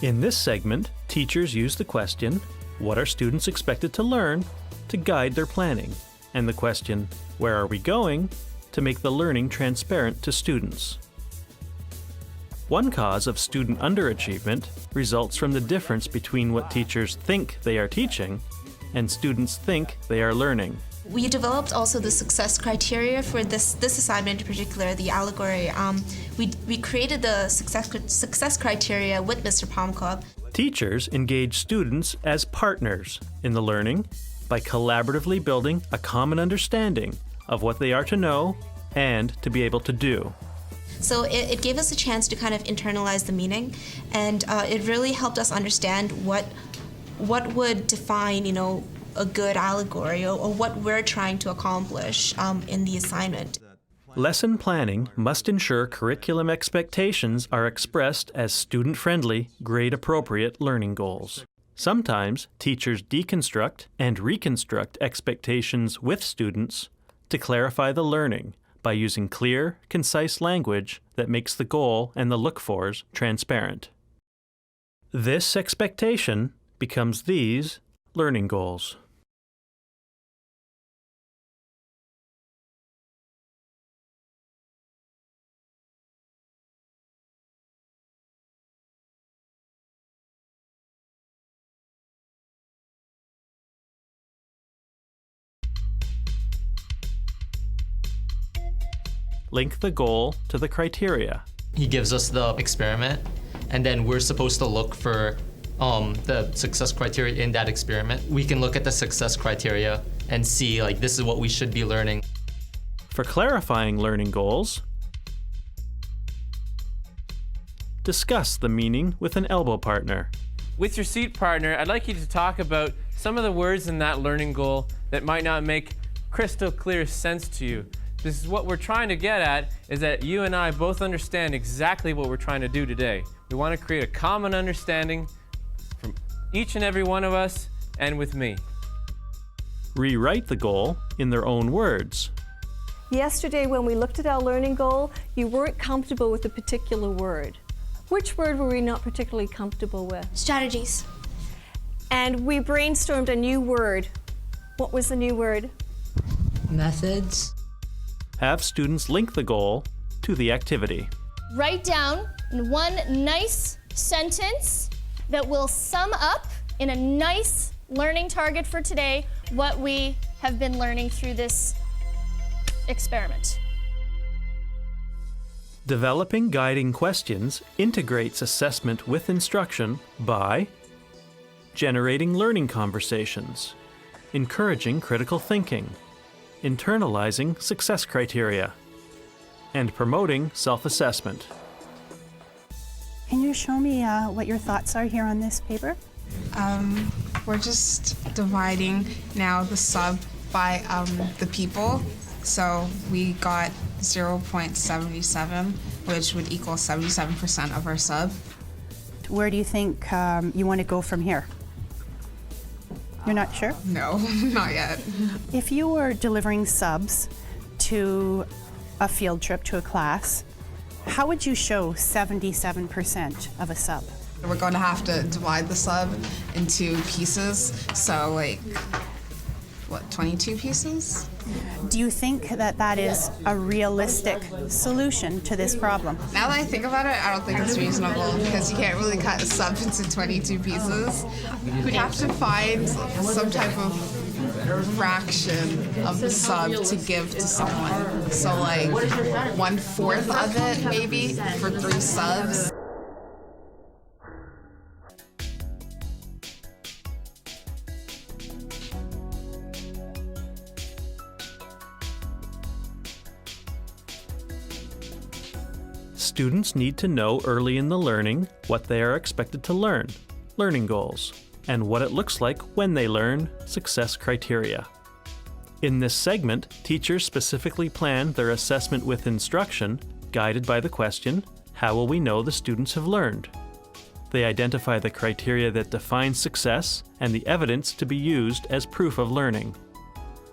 In this segment, teachers use the question, "What are students expected to learn?" to guide their planning, and the question, "Where are we going?" to make the learning transparent to students. One cause of student underachievement results from the difference between what teachers think they are teaching and students think they are learning. We developed also the success criteria for this assignment in particular, the allegory. We created the success criteria with Mr. Palmkov. Teachers engage students as partners in the learning by collaboratively building a common understanding of what they are to know and to be able to do. So it gave us a chance to kind of internalize the meaning, and it really helped us understand what would define, a good allegory or what we're trying to accomplish in the assignment. Lesson planning must ensure curriculum expectations are expressed as student-friendly, grade-appropriate learning goals. Sometimes teachers deconstruct and reconstruct expectations with students to clarify the learning by using clear, concise language that makes the goal and the look-fors transparent. This expectation becomes these learning goals. Link the goal to the criteria. He gives us the experiment, and then we're supposed to look for the success criteria in that experiment. We can look at the success criteria and see, this is what we should be learning. For clarifying learning goals, discuss the meaning with an elbow partner. With your seat partner, I'd like you to talk about some of the words in that learning goal that might not make crystal clear sense to you. This is what we're trying to get at, is that you and I both understand exactly what we're trying to do today. We want to create a common understanding from each and every one of us and with me. Rewrite the goal in their own words. Yesterday when we looked at our learning goal, you weren't comfortable with a particular word. Which word were we not particularly comfortable with? Strategies. And we brainstormed a new word. What was the new word? Methods. Have students link the goal to the activity. Write down in one nice sentence that will sum up in a nice learning target for today what we have been learning through this experiment. Developing guiding questions integrates assessment with instruction by generating learning conversations, encouraging critical thinking, internalizing success criteria, and promoting self-assessment. Can you show me what your thoughts are here on this paper? We're just dividing now the sub by the people. So we got 0.77, which would equal 77% of our sub. Where do you think you want to go from here? You're not sure? No, not yet. If you were delivering subs to a field trip to a class, how would you show 77% of a sub? We're going to have to divide the sub into pieces. So 22 pieces? Do you think that that is a realistic solution to this problem? Now that I think about it, I don't think it's reasonable because you can't really cut a sub into 22 pieces. We'd have to find some type of fraction of the sub to give to someone. So 1/4 of it maybe for 3 subs. Students need to know early in the learning what they are expected to learn, learning goals, and what it looks like when they learn, success criteria. In this segment, teachers specifically plan their assessment with instruction, guided by the question, how will we know the students have learned? They identify the criteria that define success and the evidence to be used as proof of learning.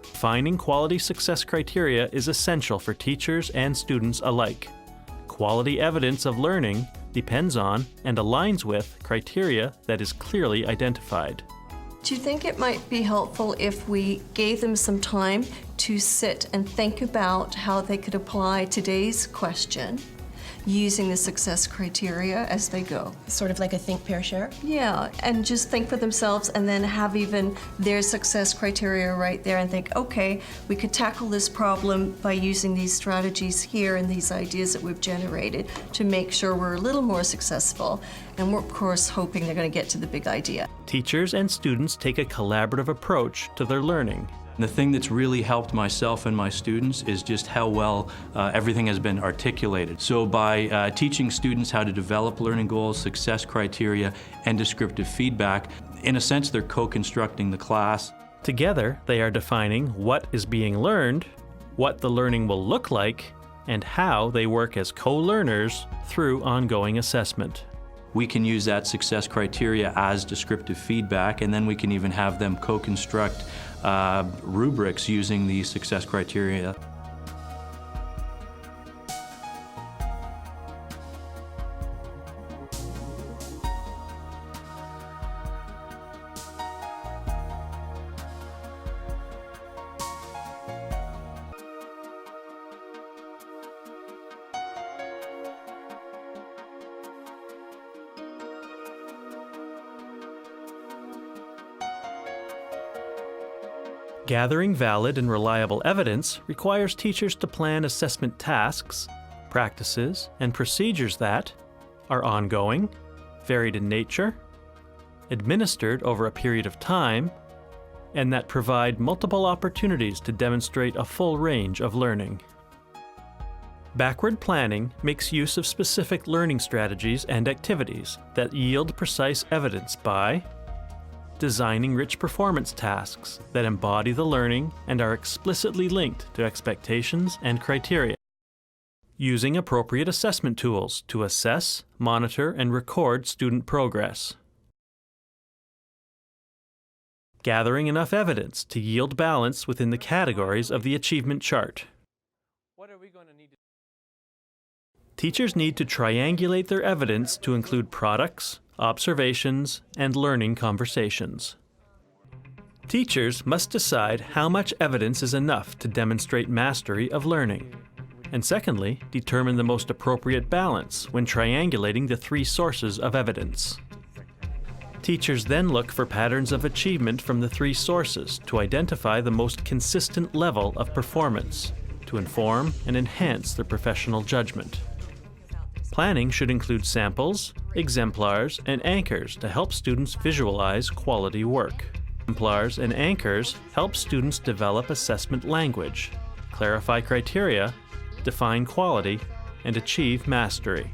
Defining quality success criteria is essential for teachers and students alike. Quality evidence of learning depends on, and aligns with criteria that is clearly identified. Do you think it might be helpful if we gave them some time to sit and think about how they could apply today's question using the success criteria as they go? Sort of like a think, pair, share? Yeah, and just think for themselves and then have even their success criteria right there and think, okay, we could tackle this problem by using these strategies here and these ideas that we've generated to make sure we're a little more successful. And we're, of course, hoping they're going to get to the big idea. Teachers and students take a collaborative approach to their learning. The thing that's really helped myself and my students is just how well everything has been articulated. So by teaching students how to develop learning goals, success criteria, and descriptive feedback, in a sense they're co-constructing the class. Together, they are defining what is being learned, what the learning will look like, and how they work as co-learners through ongoing assessment. We can use that success criteria as descriptive feedback, and then we can even have them co-construct rubrics using the success criteria. Gathering valid and reliable evidence requires teachers to plan assessment tasks, practices, and procedures that are ongoing, varied in nature, administered over a period of time, and that provide multiple opportunities to demonstrate a full range of learning. Backward planning makes use of specific learning strategies and activities that yield precise evidence by designing rich performance tasks that embody the learning and are explicitly linked to expectations and criteria. Using appropriate assessment tools to assess, monitor, and record student progress. Gathering enough evidence to yield balance within the categories of the achievement chart. What are we going to need to Teachers need to triangulate their evidence to include products, observations, and learning conversations. Teachers must decide how much evidence is enough to demonstrate mastery of learning. And secondly, determine the most appropriate balance when triangulating the three sources of evidence. Teachers then look for patterns of achievement from the three sources to identify the most consistent level of performance, to inform and enhance their professional judgment. Planning should include samples, exemplars, and anchors to help students visualize quality work. Exemplars and anchors help students develop assessment language, clarify criteria, define quality, and achieve mastery.